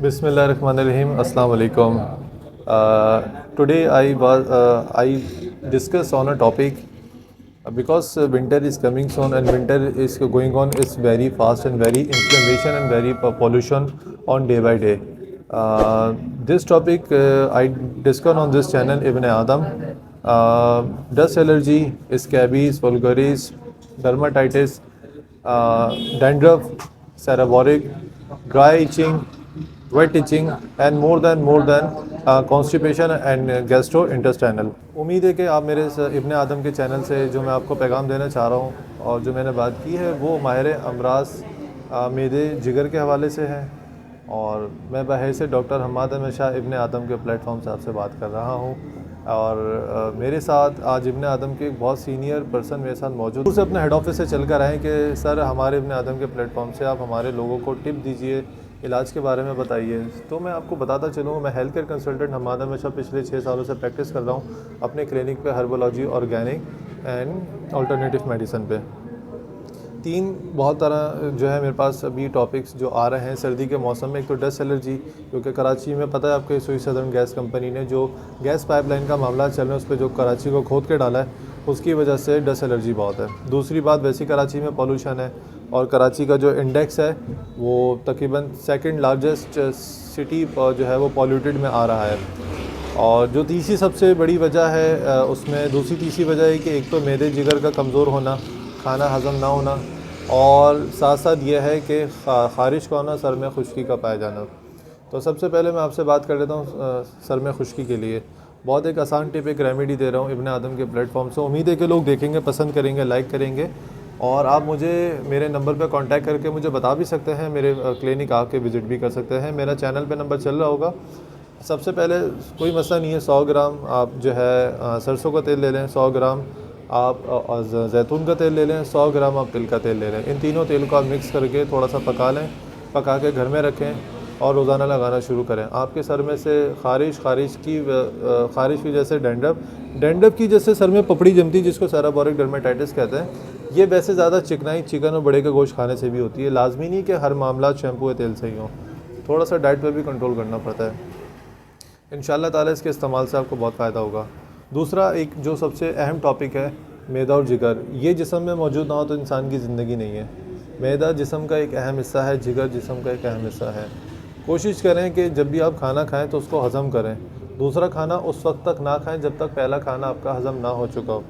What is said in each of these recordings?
Bismillahirrahmanirrahim. Assalamu alaikum. Today I discuss on a topic because winter is coming soon and winter is going on. It's very fast and very inflammation and very pollution on day by day. This topic I discuss on this channel Ibn Adam. Dust allergy, scabies, vulgaris, dermatitis, dandruff, seborrheic, dry itching, wet itching and more than constipation and gastrointestinal। उम्मीद है कि आप मेरे इस इब्न आदम के channel से जो मैं आपको पैगाम देना चाह रहा हूँ और जो मैंने बात की है वो माहिर अमराज मेदे जिगर के हवाले से है। और मैं बहैस डॉक्टर हम्माद अहमद शाह इब्न आदम के प्लेटफॉर्म से आपसे बात कर रहा हूँ। और मेरे साथ आज इब्न आदम के एक बहुत सीनियर पर्सन मेरे साथ मौजूद से अपने हेड ऑफिस से चल कर आएँ कि सर हमारे इब्न आदम के प्लेटफॉर्म से आप हमारे लोगों को टिप दीजिए, इलाज के बारे में बताइए। तो मैं आपको बताता चलूँ, मैं health care consultant Hammad Ahmad Shah पिछले 6 सालों से प्रैक्टिस कर रहा हूँ अपने क्लिनिक पे herbology, organic and alternative medicine पे। 3 बहुत तरह जो है मेरे पास अभी टॉपिक्स जो आ रहे हैं सर्दी के मौसम में। एक तो डस्ट एलर्जी, क्योंकि कराची में पता है आपको सुई सदर्न गैस कंपनी ने जो गैस पाइपलाइन का मामला चल रहा है उस पर जो कराची को खोद के डाला है उसकी वजह से डस्ट एलर्जी बहुत है। दूसरी बात वैसी कराची में पॉल्यूशन है और कराची का जो इंडेक्स है वो तकरीबन सेकंड लार्जेस्ट सिटी जो है वो पॉल्यूटेड में आ रहा है। और जो तीसरी सबसे बड़ी वजह है उसमें दूसरी तीसरी वजह है कि एक तो मैदे जिगर का कमज़ोर होना, खाना हज़म ना होना, और साथ साथ यह है कि ख़ारिश का होना, सर में खुश्की का पाया जाना। तो सबसे पहले मैं आपसे बात कर लेता हूँ सर में खुश्की के लिए बहुत एक आसान टिप, एक रेमेडी दे रहा हूँ इब्न आदम के प्लेटफॉर्म से। उम्मीद है कि लोग देखेंगे, पसंद करेंगे, लाइक करेंगे। और आप मुझे मेरे नंबर पर कांटेक्ट करके मुझे बता भी सकते हैं, मेरे क्लिनिक आके विज़िट भी कर सकते हैं। मेरा चैनल पे नंबर चल रहा होगा। सबसे पहले कोई मसला नहीं है, 100 ग्राम आप जो है सरसों का तेल ले लें, 100 ग्राम आप जैतून का तेल ले लें, 100 ग्राम आप तिल का तेल ले लें। इन तीनों तेल को आप मिक्स करके थोड़ा सा पका लें, पका के घर में रखें और रोज़ाना लगाना शुरू करें। आपके सर में से ख़ारिश की जैसे डेंड्रफ की जैसे सर में पपड़ी जमती जिसको सेरेब्रोइक डर्मेटाइटिस कहते हैं, ये वैसे ज़्यादा चिकनाई चिकन और बड़े का गोश्त खाने से भी होती है। लाजमी नहीं कि हर मामला शैम्पू या तेल से ही हो, थोड़ा सा डाइट पर भी कंट्रोल करना पड़ता है। इंशाल्लाह ताला इसके इस्तेमाल से आपको बहुत फ़ायदा होगा। दूसरा एक जो सबसे अहम टॉपिक है मैदा और जिगर, ये जिस्म में मौजूद ना हो तो इंसान की ज़िंदगी नहीं है। मैदा जिस्म का एक अहम हिस्सा है, जिगर जिस्म का एक अहम हिस्सा है। कोशिश करें कि जब भी आप खाना खाएं तो उसको हज़म करें। दूसरा खाना उस वक्त तक ना खाएं जब तक पहला खाना आपका हज़म ना हो चुका हो।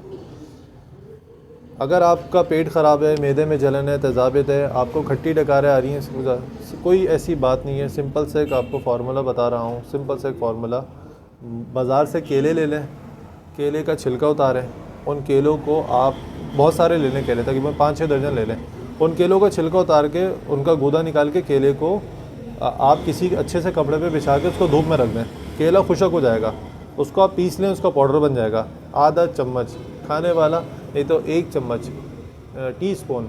अगर आपका पेट ख़राब है, मैदे में जलन है, तेज़ाबियत है, आपको खट्टी डकारें आ रही हैं, कोई ऐसी बात नहीं है। सिंपल से एक आपको फार्मूला बता रहा हूँ, सिंपल से एक फार्मूला। बाज़ार से केले ले लें, केले का छिलका उतारें, उन केलों को आप बहुत सारे ले लें, केले तकरीबन 5-6 दर्जन ले लें। उन केलों का छिलका उतार के उनका गूदा निकाल के केले को आप किसी अच्छे से कपड़े पे बिछा के उसको धूप में रख दें। केला खुशक हो जाएगा, उसको आप पीस लें, उसका पाउडर बन जाएगा। आधा चम्मच खाने वाला, नहीं तो 1 चम्मच, टीस्पून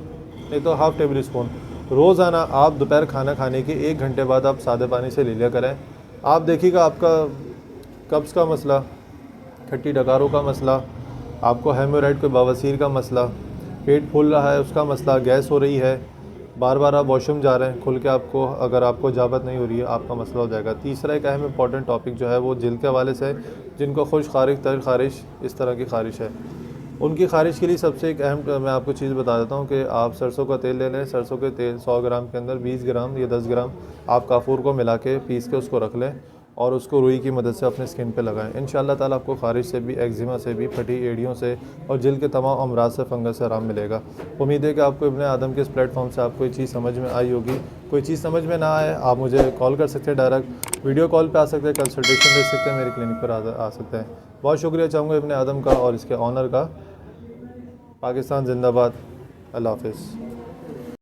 नहीं तो हाफ़ टेबल स्पून रोज़ाना आप दोपहर खाना खाने के 1 घंटे बाद आप सादे पानी से ले लिया करें। आप देखिएगा आपका कब्ज़ का मसला, खट्टी डकारों का मसला, आपको हेमोराइड कोई बवासीर का मसला, पेट फूल रहा है उसका मसला, गैस हो रही है, बार बार आप वॉशरूम जा रहे हैं खुल के, आपको अगर आपको इजाज़त नहीं हो रही है, आपका मसला हो जाएगा। तीसरा एक अहम इंपॉर्टेंट टॉपिक जो है वो जिल्द के हवाले से, जिनको खुश ख़ारिश, तर ख़ारिश, इस तरह की ख़ारिश है, उनकी ख़ारिश के लिए सबसे एक अहम मैं आपको चीज़ बता देता हूँ कि आप सरसों का तेल ले लें। सरसों के तेल 100 ग्राम के अंदर 20 ग्राम या 10 ग्राम आप काफूर को मिला के पीस के उसको रख लें और उसको रुई की मदद से अपने स्किन पे लगाएं। इंशाल्लाह ताला आपको ख़ारिश से भी, एक्जिमा से भी, फटी एड़ियों से और जिल्द के तमाम अमराज से, फंगस से आराम मिलेगा। उम्मीद है कि आपको इब्न आदम के इस प्लेटफॉर्म से आपको ये चीज़ समझ में आई होगी। कोई चीज़ समझ में ना आए आप मुझे कॉल कर सकते हैं, डायरेक्ट वीडियो कॉल पे आ सकते हैं, कंसल्टेशन ले सकते हैं, मेरे क्लिनिक पर आ सकते हैं। बहुत शुक्रिया चाहूँगा इब्न आदम का और इसके ऑनर का। पाकिस्तान जिंदाबाद। अल्लाह हाफ़िज़।